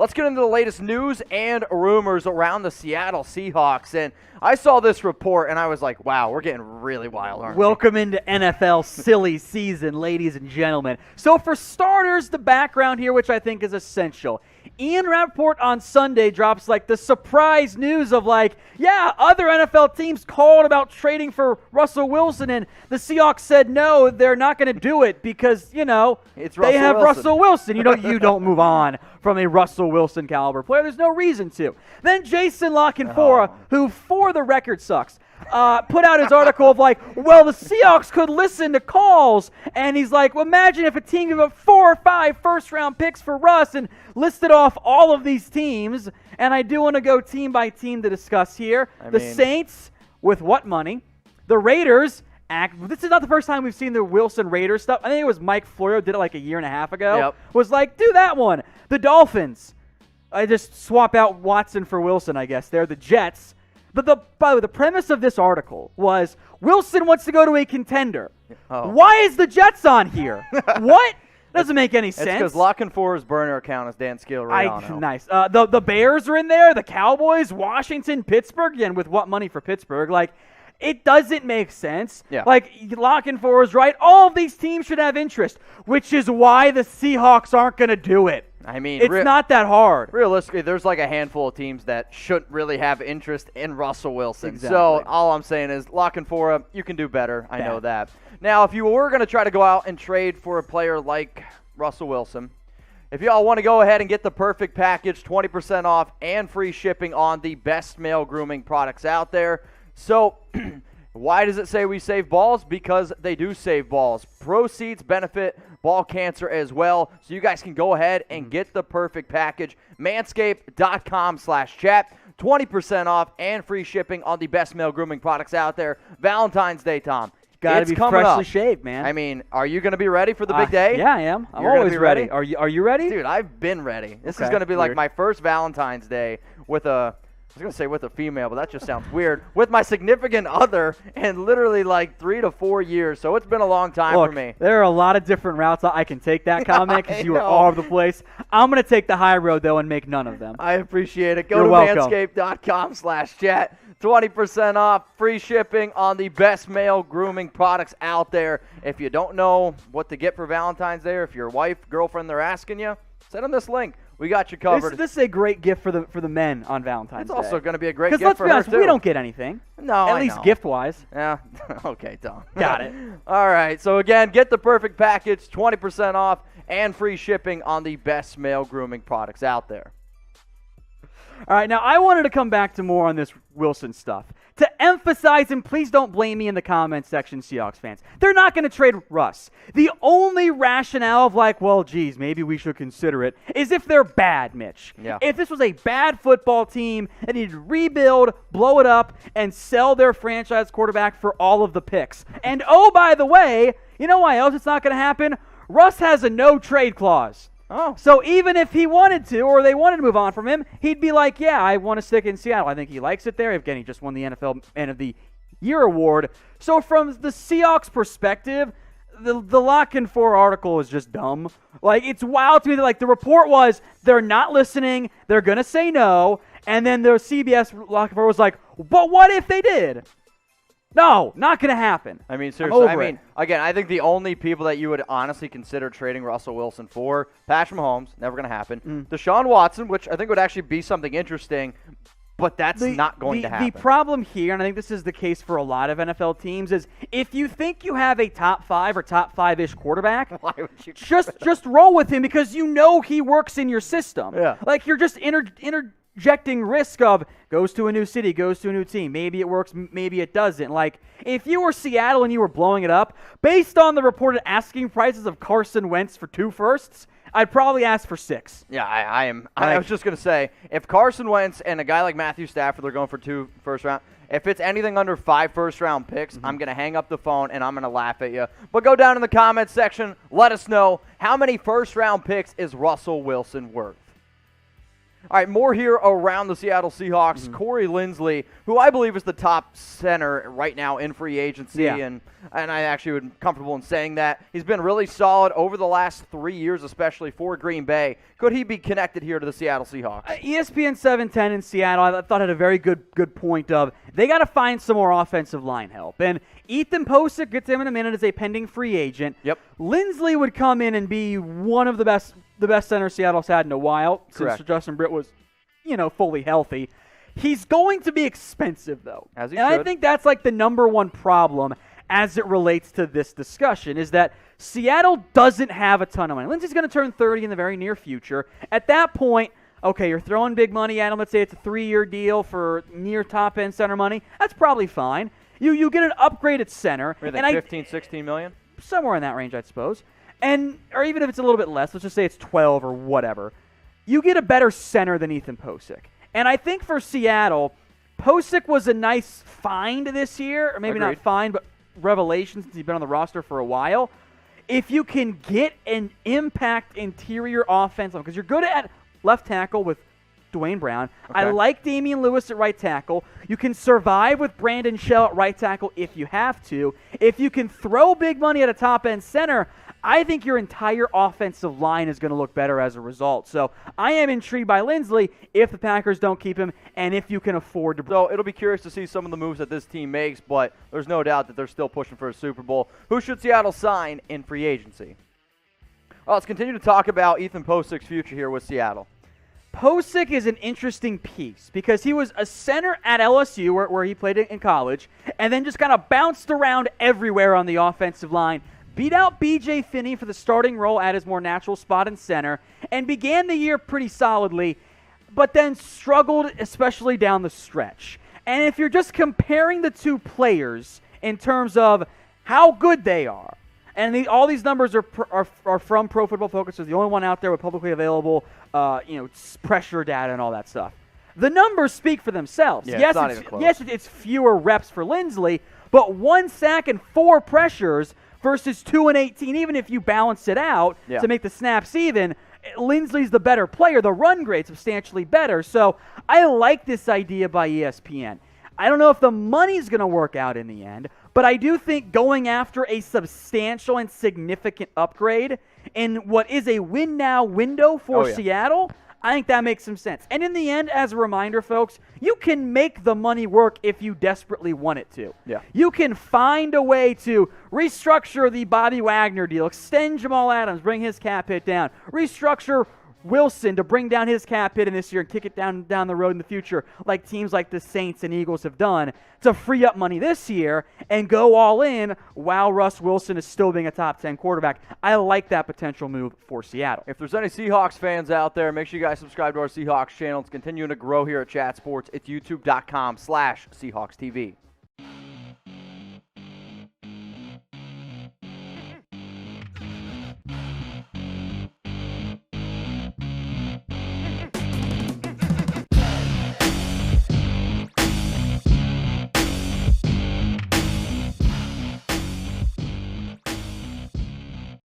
let's get into the latest news and rumors around the Seattle Seahawks. And I saw this report, and I was like, wow, we're getting really wild, aren't we? Welcome into NFL silly season, ladies and gentlemen. So for starters, the background here, which I think is essential. Ian Rappaport on Sunday drops like the surprise news of like, yeah, other NFL teams called about trading for Russell Wilson, and the Seahawks said no, they're not going to do it because, they have Russell Wilson. You don't move on from a Russell Wilson caliber player. There's no reason to. Then Jason La Canfora, who for the record sucks, put out his article of like, well, the Seahawks could listen to calls, and he's like, well, imagine if a team gave up 4 or 5 first-round picks for Russ and listed off all of these teams, and I do want to go team by team to discuss here. The Saints, with what money? The Raiders, this is not the first time we've seen the Wilson Raiders stuff. I think it was Mike Florio did it like a year and a half ago. Was like, do that one. The Dolphins, I just swap out Watson for Wilson, I guess. They're the Jets. But by the way, the premise of this article was Wilson wants to go to a contender. Why is the Jets on here? What? Doesn't make any sense. It's because La Canfora's burner account is Dan Scalariano. Nice. The Bears are in there. The Cowboys, Washington, Pittsburgh. Again, with what money for Pittsburgh? Like, it doesn't make sense. Yeah. Like, La Canfora's right. All of these teams should have interest, which is why the Seahawks aren't going to do it. I mean, it's not that hard. Realistically, there's like a handful of teams that shouldn't really have interest in Russell Wilson. Exactly. So all I'm saying is, La Canfora, you can do better. I know that. Now, if you were going to try to go out and trade for a player like Russell Wilson, if y'all want to go ahead and get the perfect package, 20% off and free shipping on the best male grooming products out there. So why does it say we save balls? Because they do save balls. Proceeds benefit ball cancer as well. So you guys can go ahead and get the perfect package. Manscaped.com/chat. 20% off and free shipping on the best male grooming products out there. Valentine's Day, Tom. Got to be freshly shaved, man. I mean, are you going to be ready for the big day? Yeah, I am. I'm always ready. Are you ready? Dude, I've been ready. This is going to be like my first Valentine's Day with I was going to say with a female, but that just sounds weird. With my significant other in literally like 3 to 4 years. So it's been a long time for me. There are a lot of different routes I can take that comment because you are all over the place. I'm going to take the high road, though, and make none of them. I appreciate it. Go to manscaped.com/chat. 20% off, free shipping on the best male grooming products out there. If you don't know what to get for Valentine's Day, or if your wife, girlfriend, they're asking you, send them this link. We got you covered. This is a great gift for the men on Valentine's Day. It's also going to be a great gift for let's be honest, her, too. We don't get anything. No, At least gift-wise. Yeah. Okay, Tom. Got it. All right. So, again, get the perfect package, 20% off, and free shipping on the best male grooming products out there. All right, now I wanted to come back to more on this Wilson stuff. To emphasize, and please don't blame me in the comments section, Seahawks fans, they're not going to trade Russ. The only rationale of like, well, geez, maybe we should consider it, is if they're bad, Mitch. Yeah. If this was a bad football team and needed to rebuild, blow it up, and sell their franchise quarterback for all of the picks. And oh, by the way, you know why else it's not going to happen? Russ has a no-trade clause. Oh. So even if he wanted to, or they wanted to move on from him, he'd be like, yeah, I want to stick in Seattle. I think he likes it there. Again, he just won the NFL Man of the Year award. So from the Seahawks perspective, the La Canfora article is just dumb. Like, it's wild to me that, like, the report was they're not listening, they're going to say no, and then the CBS La Canfora was like, but what if they did? No, not going to happen. I mean, seriously. Again, I think the only people that you would honestly consider trading Russell Wilson for, Patrick Mahomes, never going to happen. Deshaun Watson, which I think would actually be something interesting, but that's not going to happen. The problem here, and I think this is the case for a lot of NFL teams, is if you think you have a top 5 or top 5-ish quarterback, why would you just roll with him because you know he works in your system. Yeah. Like, you're just interjecting risk of goes to a new city, goes to a new team. Maybe it works, maybe it doesn't. Like, if you were Seattle and you were blowing it up, based on the reported asking prices of Carson Wentz for 2 firsts, I'd probably ask for 6. Yeah, I am. I was just going to say, if Carson Wentz and a guy like Matthew Stafford, they're going for 2 first round, if it's anything under 5 first-round picks, I'm going to hang up the phone and I'm going to laugh at you. But go down in the comments section. Let us know how many first-round picks is Russell Wilson worth. All right, more here around the Seattle Seahawks. Corey Linsley, who I believe is the top center right now in free agency, and I actually would be comfortable in saying that. He's been really solid over the last 3 years, especially for Green Bay. Could he be connected here to the Seattle Seahawks? ESPN 710 in Seattle, I thought had a very good point of they got to find some more offensive line help. And Ethan Posick, gets him in a minute, is a pending free agent. Yep. Linsley would come in and be one of the best center Seattle's had in a while. Correct. Since Justin Britt was, fully healthy. He's going to be expensive, though. As he and should. I think that's like the number one problem as it relates to this discussion is that Seattle doesn't have a ton of money. Lindsey's going to turn 30 in the very near future. At that point, okay, you're throwing big money at him. Let's say it's a 3-year deal for near top-end center money. That's probably fine. You get an upgraded center. What do you think, 15, 16 million? Somewhere in that range, I suppose. Or even if it's a little bit less, let's just say it's 12 or whatever. You get a better center than Ethan Posick. And I think for Seattle, Posick was a nice find this year, or maybe not find, but revelation since he's been on the roster for a while. If you can get an impact interior offense, because you're good at left tackle with Dwayne Brown. Okay. I like Damian Lewis at right tackle. You can survive with Brandon Shell at right tackle if you have to. If you can throw big money at a top-end center, I think your entire offensive line is going to look better as a result. So I am intrigued by Linsley if the Packers don't keep him and if you can afford to. So it'll be curious to see some of the moves that this team makes, but there's no doubt that they're still pushing for a Super Bowl. Who should Seattle sign in free agency? Well, let's continue to talk about Ethan Posick's future here with Seattle. Posick is an interesting piece because he was a center at LSU where he played in college and then just kind of bounced around everywhere on the offensive line. Beat out B.J. Finney for the starting role at his more natural spot in center and began the year pretty solidly, but then struggled, especially down the stretch. And if you're just comparing the two players in terms of how good they are, and all these numbers are from Pro Football Focus. They're the only one out there with publicly available, pressure data and all that stuff. The numbers speak for themselves. Yeah, yes, it's not even close. Yes, it's fewer reps for Linsley, but 1 sack and 4 pressures versus 2 and 18. Even if you balance it out to make the snaps even, Linsley's the better player. The run grade's substantially better. So I like this idea by ESPN. I don't know if the money's going to work out in the end, but I do think going after a substantial and significant upgrade in what is a win-now window for Seattle, I think that makes some sense. And in the end, as a reminder, folks, you can make the money work if you desperately want it to. Yeah. You can find a way to restructure the Bobby Wagner deal, extend Jamal Adams, bring his cap hit down, restructure Wilson to bring down his cap hit in this year and kick it down the road in the future like teams like the Saints and Eagles have done to free up money this year and go all in while Russ Wilson is still being a top 10 quarterback. I like that potential move for Seattle. If there's any Seahawks fans out there, make sure you guys subscribe to our Seahawks channel. It's continuing to grow here at Chat Sports. It's youtube.com/SeahawksTV.